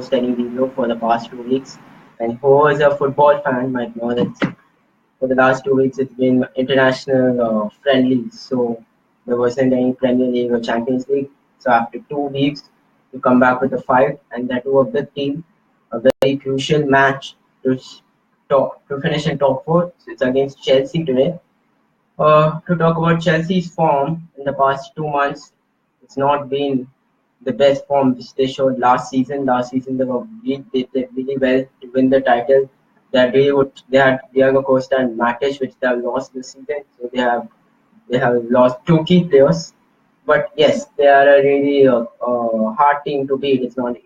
post any video for the past 2 weeks. And who is a football fan might know that for the last 2 weeks it's been international friendly. So there wasn't any Premier League or Champions League. So after 2 weeks, we come back with a fight, and that to a big team, a very crucial match to to finish in top four. So it's against Chelsea today. To talk about Chelsea's form in the past 2 months, it's not been the best form which they showed last season. Last season they played really well to win the title. They had Diego Costa and Matic, which they have lost this season. So they have lost two key players. But yes, they are a really hard team to beat. It's not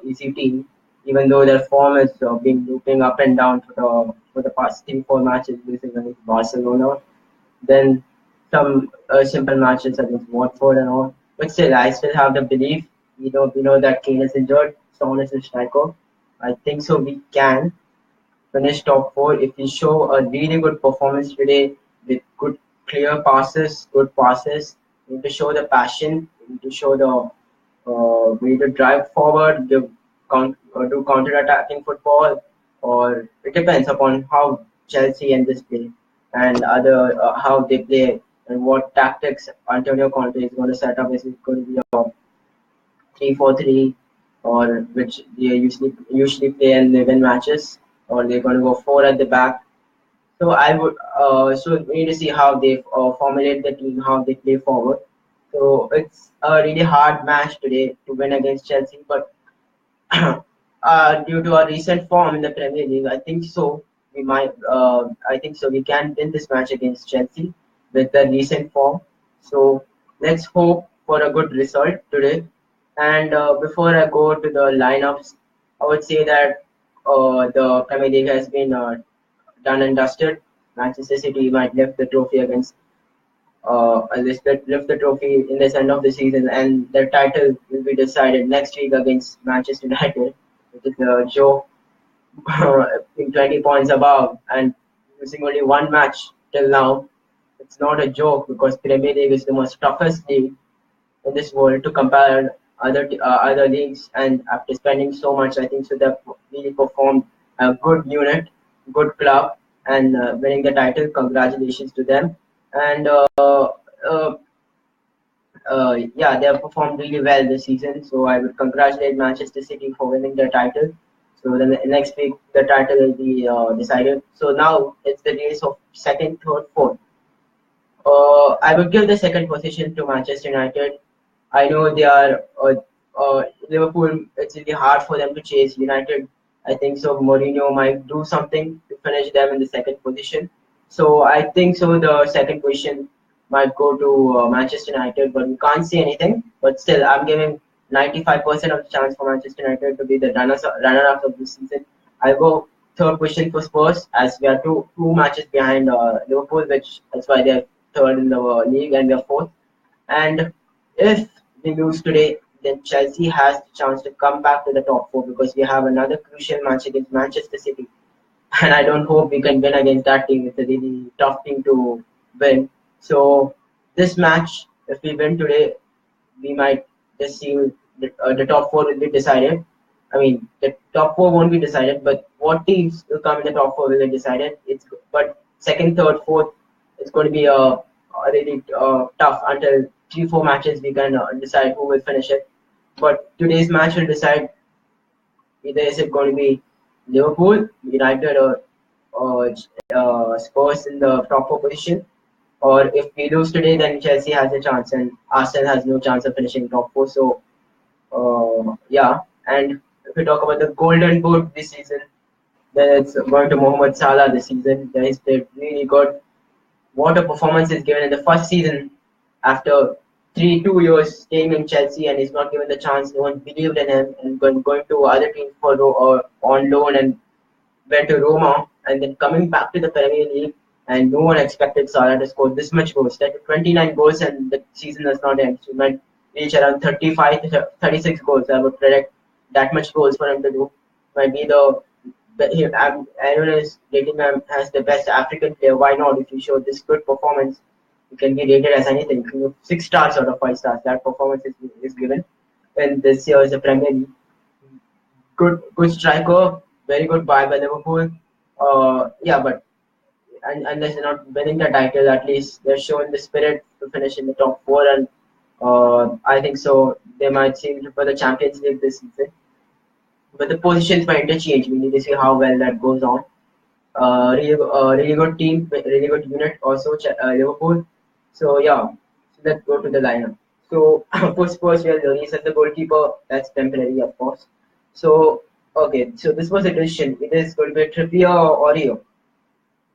easy team, even though their form has been looping up and down for the past 3-4 matches, losing against Barcelona, then some simple matches against Watford and all. But still, I still have the belief. We know that Kane is injured. Son is a striker. I think so. We can finish top four if we show a really good performance today with good clear passes, good passes. We need to show the passion. We need to show the we need to drive forward, do counter-attacking football, or it depends upon how Chelsea and this play and other how they play and what tactics Antonio Conte is going to set up. Is it going to be a 3-4-3, or which they usually play and they win matches, or they're going to go four at the back? So we need to see how they formulate the team, how they play forward. So it's a really hard match today to win against Chelsea, but due to our recent form in the Premier League, I think so. We might. I think so. We can win this match against Chelsea with the recent form. So let's hope for a good result today. And before I go to the lineups, I would say that the Premier League has been done and dusted. Manchester City might lift the trophy against lift the trophy in this end of the season, and the title will be decided next week against Manchester United, which is a joke. In 20 points above and losing only one match till now. It's not a joke because Premier League is the most toughest league in this world to compare other leagues. And after spending so much, I think so they've really performed a good unit, good club, and winning the title. Congratulations to them. And yeah, they have performed really well this season. So I would congratulate Manchester City for winning the title. So then next week the title will be decided. So now it's the race of second, third, fourth. I would give the second position to Manchester United. I know they are Liverpool. It's really hard for them to chase United. I think so. Mourinho might do something to finish them in the second position. So I think so. The second position might go to Manchester United, but we can't say anything. But still, I'm giving 95% of the chance for Manchester United to be the runner-up of this season. I'll go third position for Spurs as we are two matches behind Liverpool, which that's why they're third in the league and we're fourth. And if we lose today, then Chelsea has the chance to come back to the top four because we have another crucial match against Manchester City. And I don't hope we can win against that team. It's a really tough team to win. So this match, if we win today, we might just see the top four will be decided. I mean, the top four won't be decided, but what teams will come in the top four will be decided. But second, third, fourth, it's going to be a really tough until 3-4 matches we can decide who will finish it. But today's match will decide either is it going to be Liverpool, United, or Spurs in the top four position. Or if we lose today, then Chelsea has a chance, and Arsenal has no chance of finishing top four. So, yeah. And if we talk about the Golden Boot this season, then it's going to Mohamed Salah this season. He's played really good. What a performance he's given in the first season after 2 years staying in Chelsea, and he's not given the chance. No one believed in him, and going to other teams for on loan, and went to Roma, and then coming back to the Premier League, and no one expected Salah to score this much goals. That 29 goals, and the season does not end. So he might reach around 35 to 36 goals. I would predict that much goals for him to do. Might be everyone is rating him as the best African player. Why not? If you show this good performance, you can be rated as anything. 6 stars out of 5 stars. That performance is given in this year's Premier League. good striker, very good buy by Liverpool. Yeah, but unless they're not winning the title, at least they're showing the spirit to finish in the top four, and I think so. They might seem for the Champions League this season. But the positions might interchange. We need to see how well that goes on. Really good team, really good unit also, Liverpool. So yeah, so let's go to the lineup. So for Spurs, we have Lloris as the goalkeeper. That's temporary, of course. So okay, so this was a decision. It is going to be Trippier or Oreo.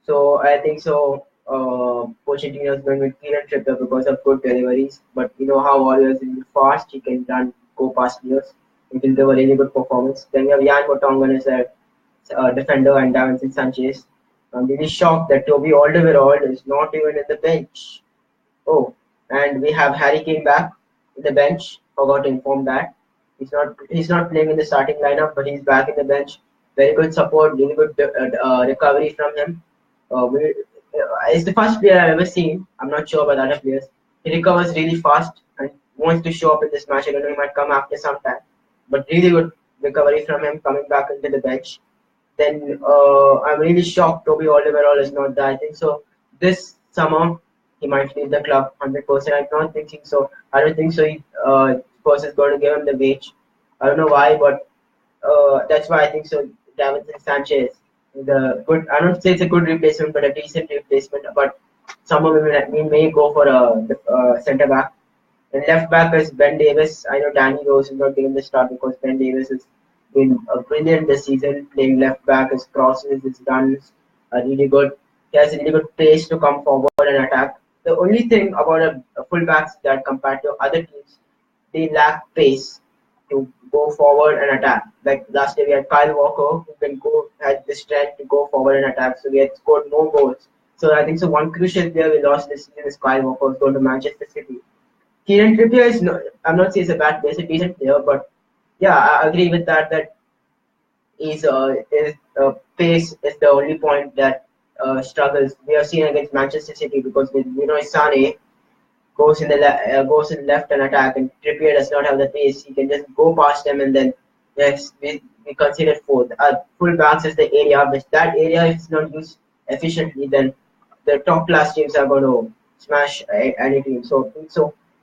So I think so. Pochettino is going with Kieran Trippier because of good deliveries. But you know how Oreo is really fast. He can run, go past players. He will give a really good performance. Then we have Jan Vertonghen as a defender and Davinson Sanchez. I'm really shocked that Toby Alderweireld is not even in the bench. Oh, and we have Harry Kane back in the bench. Forgot to inform that he's not playing in the starting lineup, but he's back in the bench. Very good support, really good recovery from him. It's the first player I've ever seen. I'm not sure about other players. He recovers really fast and wants to show up in this match. I don't know, he might come after some time, but really good recovery from him coming back into the bench. Then I'm really shocked Toby Alderweireld is not there. I think so. This summer he might leave the club 100%. I'm not thinking so. I don't think so. Spurs is going to give him the wage. I don't know why, but that's why I think so. Davinson Sanchez is a good. I don't say it's a good replacement, but a decent replacement. But someone we may go for a centre back. And left back is Ben Davis. I know Danny Rose is not giving the start because Ben Davis has been brilliant this season playing left back. His crosses, his runs are really good. He has a really good pace to come forward and attack. The only thing about a fullbacks that compared to other teams, they lack pace to go forward and attack. Like last year we had Kyle Walker who can go had the strength to go forward and attack. So we had scored more goals. So I think so one crucial player we lost this season is Kyle Walker who's going to Manchester City. Kieran Trippier is no, I'm not saying he's a bad player, he's a decent player, but yeah, I agree with that. That his pace is the only point that struggles. We have seen against Manchester City because with Sane goes in left and attack, and Trippier does not have the pace. He can just go past them, and then yes, we consider fourth. Full backs is the area which that area if it's not used efficiently, then the top class teams are going to smash any team. So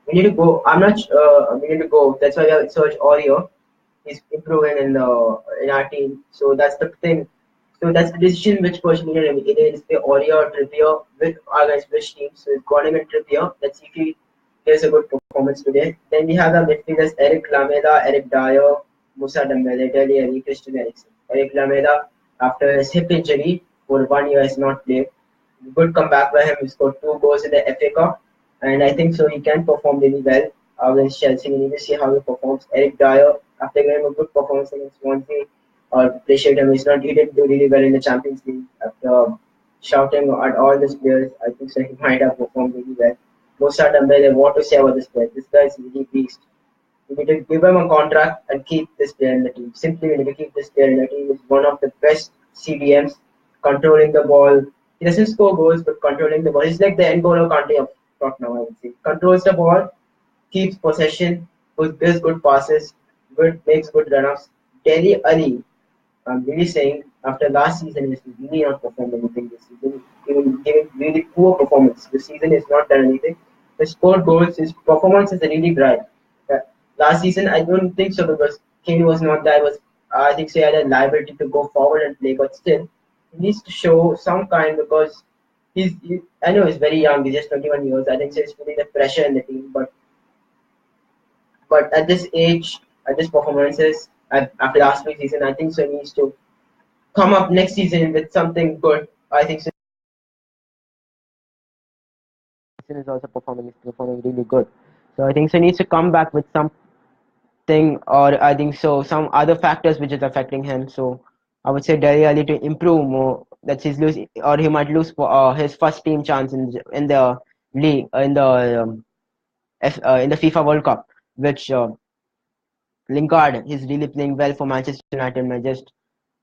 we need to go. I'm not. We need to go. That's why we have Serge Aurier. He's improving in our team. So that's the thing. So that's the decision which person needed. It is the Aurier or Trippier with against which team. So it's got him in Trippier. Let's see if he gives a good performance today. Then we have the midfielders Eric Lamela, Eric Dyer, Musa Dembele, Dele Alli, Christian Eriksen. Eric Lamela, after his hip injury for 1 year, has not played. Good comeback by him. He scored 2 goals in the FA Cup, and I think so he can perform really well against Chelsea. We need to see how he performs. Eric Dyer, after giving a good performance against Swansea, appreciate him. He didn't do really well in the Champions League. After shouting at all these players, I think so he might have performed really well. Musa Dembele, what to say about this player? This guy is really beast. We need to give him a contract and keep this player in the team. Simply, we need to keep this player in the team. He's one of the best CDMs, controlling the ball. He doesn't score goals, but controlling the ball. He's like the N'Golo Kante of Tottenham, I would say. Controls the ball, keeps possession, gives good passes, makes good run-ups. Dele Alli, I'm really saying, after last season, he's really not performed anything this season. Even giving really poor performance. This season is not done anything. He scored goals. His performance is really bright. Uh, Last season, I don't think so because Kane was not there. I think so he had a liability to go forward and play, but still, he needs to show some kind because I know he's very young. He's just 21 years. I think so he's feeling the pressure in the team, but at this age, at this performances, after last week's season, I think so he needs to come up next season with something good. I think so. Season is also performing really good. So I think so he needs to come back with something, or I think so some other factors which is affecting him. So I would say Dele Alli to improve more. That he's losing, or he might lose his first team chance in the league in the FIFA World Cup, which Lingard is really playing well for Manchester United. May just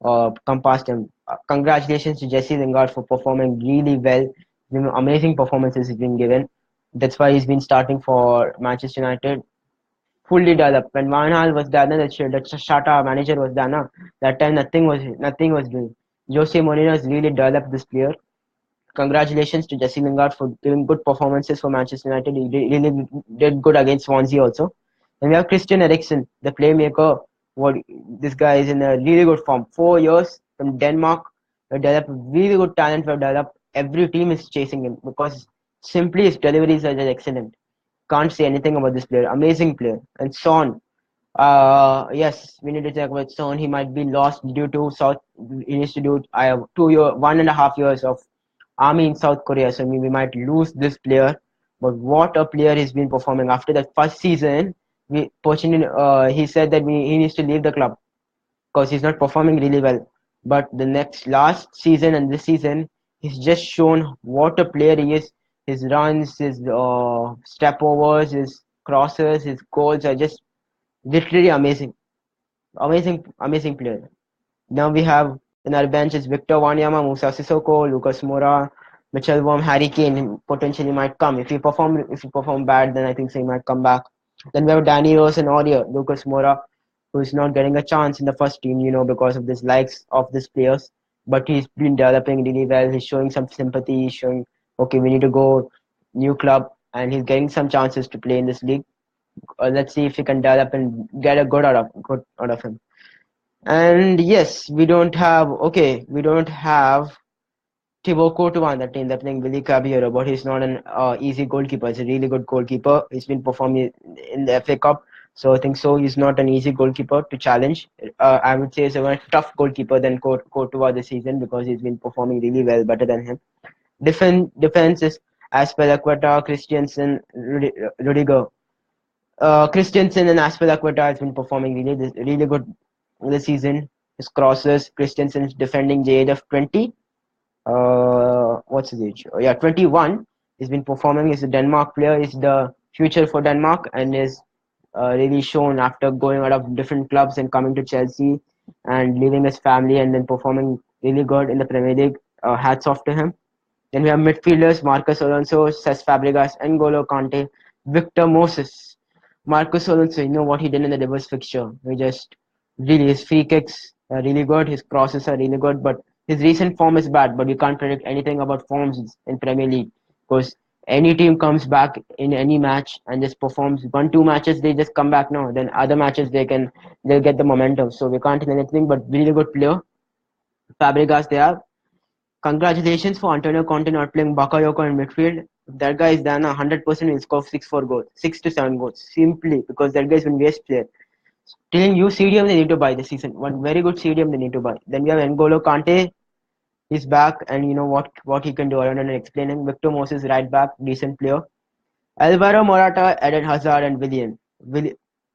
come past him. Congratulations to Jesse Lingard for performing really well. Amazing performances he's been given. That's why he's been starting for Manchester United. fully developed. When Van Hal was done, the Shata manager was done. That time nothing was doing. Jose Mourinho has really developed this player. Congratulations to Jesse Lingard for giving good performances for Manchester United. He really did good against Swansea also. And we have Christian Eriksen, the playmaker. What this guy is in a really good form. 4 years from Denmark, we developed really good talent. We developed. Every team is chasing him because simply his deliveries are just excellent. Can't say anything about this player. Amazing player. And Son, yes, we need to talk about Son. He might be lost due to South. He needs to do 1.5 years of army in South Korea. So we might lose this player. But what a player he's been performing after that first season. He said that he needs to leave the club because he's not performing really well. But the last season and this season, he's just shown what a player he is. His runs, his step overs, his crosses, his goals are just literally amazing. Amazing player. Now we have in our bench is Victor Wanyama, Musa Sissoko, Lucas Moura, Mitchell Worm, Harry Kane potentially might come. If he perform bad, then I think so he might come back. Then we have Danny Rose and Aurier, Lucas Moura, who is not getting a chance in the first team, because of this likes of these players. But he's been developing really well. He's showing some sympathy. He's showing, okay, we need to go new club, and he's getting some chances to play in this league. Let's see if he can develop and get a good out of him. And yes, we don't have Thibaut Courtois on the team. They're playing Willy Caballero, but he's not an easy goalkeeper. He's a really good goalkeeper. He's been performing in the FA Cup, so I think so. He's not an easy goalkeeper to challenge. I would say he's a very tough goalkeeper than Courtois this season because he's been performing really well, better than him. Defense is Aspelacueta, Christiansen, Rudiger. Christensen and Aspelacueta has been performing really good this season. His crosses, Christensen's defending the age of 20. What's his age? Oh, yeah, 21. He's been performing. He's a Denmark player. He's the future for Denmark and is really shown after going out of different clubs and coming to Chelsea and leaving his family and then performing really good in the Premier League. Hats off to him. Then we have midfielders Marcus Alonso, Cesc Fabregas, N'Golo Kante, Victor Moses. Marcus Alonso, you know what he did in the reverse fixture. His free kicks are really good, his crosses are really good, but his recent form is bad. But we can't predict anything about forms in Premier League because any team comes back in any match and just performs 1-2 matches, they just come back now. Then other matches they'll get the momentum. So we can't do anything but really good player. Fabregas they have. Congratulations for Antonio Conte not playing Bakayoko in midfield. If that guy is done 100%, he'll score 6-4 goals, 6 to 7 goals, simply because that guy's been waste player. Telling you CDM they need to buy this season. One very good CDM they need to buy. Then we have N'Golo Kante. He's back, and you know what he can do. I don't know explaining. Victor Moses right back, decent player. Alvaro Morata, Eden Hazard, and Willian.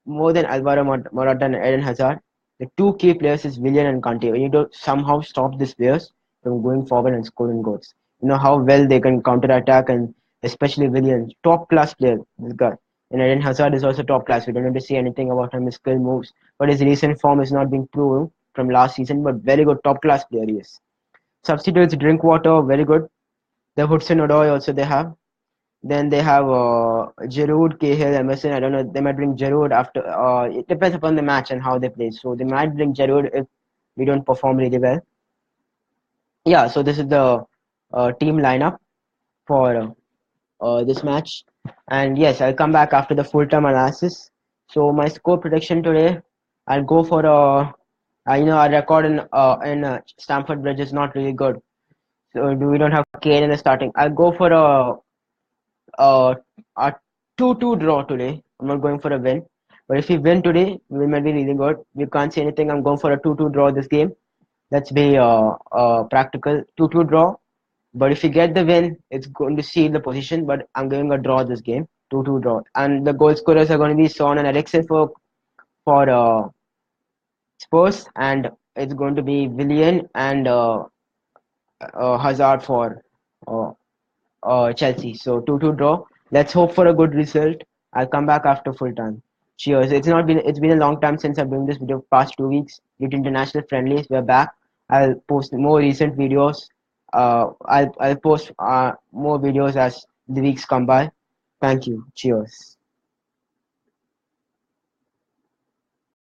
More than Alvaro Morata and Eden Hazard, the two key players is Willian and Kante. We need to somehow stop these players from going forward and scoring goals. You know how well they can counter attack, and especially Willian, top class player. This guy. And Eden Hazard is also top class. We don't need to see anything about him, his skill moves. But his recent form is not being proven from last season, but very good top class player he is. Substitutes Drinkwater, very good. The Hudson Odoi also they have. Then they have Giroud, Cahill, Emerson. I don't know. They might bring Giroud after. It depends upon the match and how they play. So they might bring Giroud if we don't perform really well. Yeah. So this is the team lineup for this match. And yes, I'll come back after the full-time analysis. So my score prediction today, I'll go for our record in Stamford Bridge is not really good. So we don't have Kane in the starting. I'll go for uh, a 2-2 draw today. I'm not going for a win. But if we win today, we might be really good. We can't say anything. I'm going for a 2-2 draw this game. Let's be practical. 2-2 draw. But if we get the win, it's going to seal the position. But I'm giving a draw this game. 2-2 draw. And the goal scorers are going to be Son and Eriksen for Spurs. And it's going to be Willian and Hazard for uh, Chelsea. So 2-2 draw. Let's hope for a good result. I'll come back after full time. Cheers. It's been a long time since I'm doing this video. Past 2 weeks due to international friendlies. We're back. I'll post more recent videos. I'll post more videos as the weeks come by. Thank you. Cheers.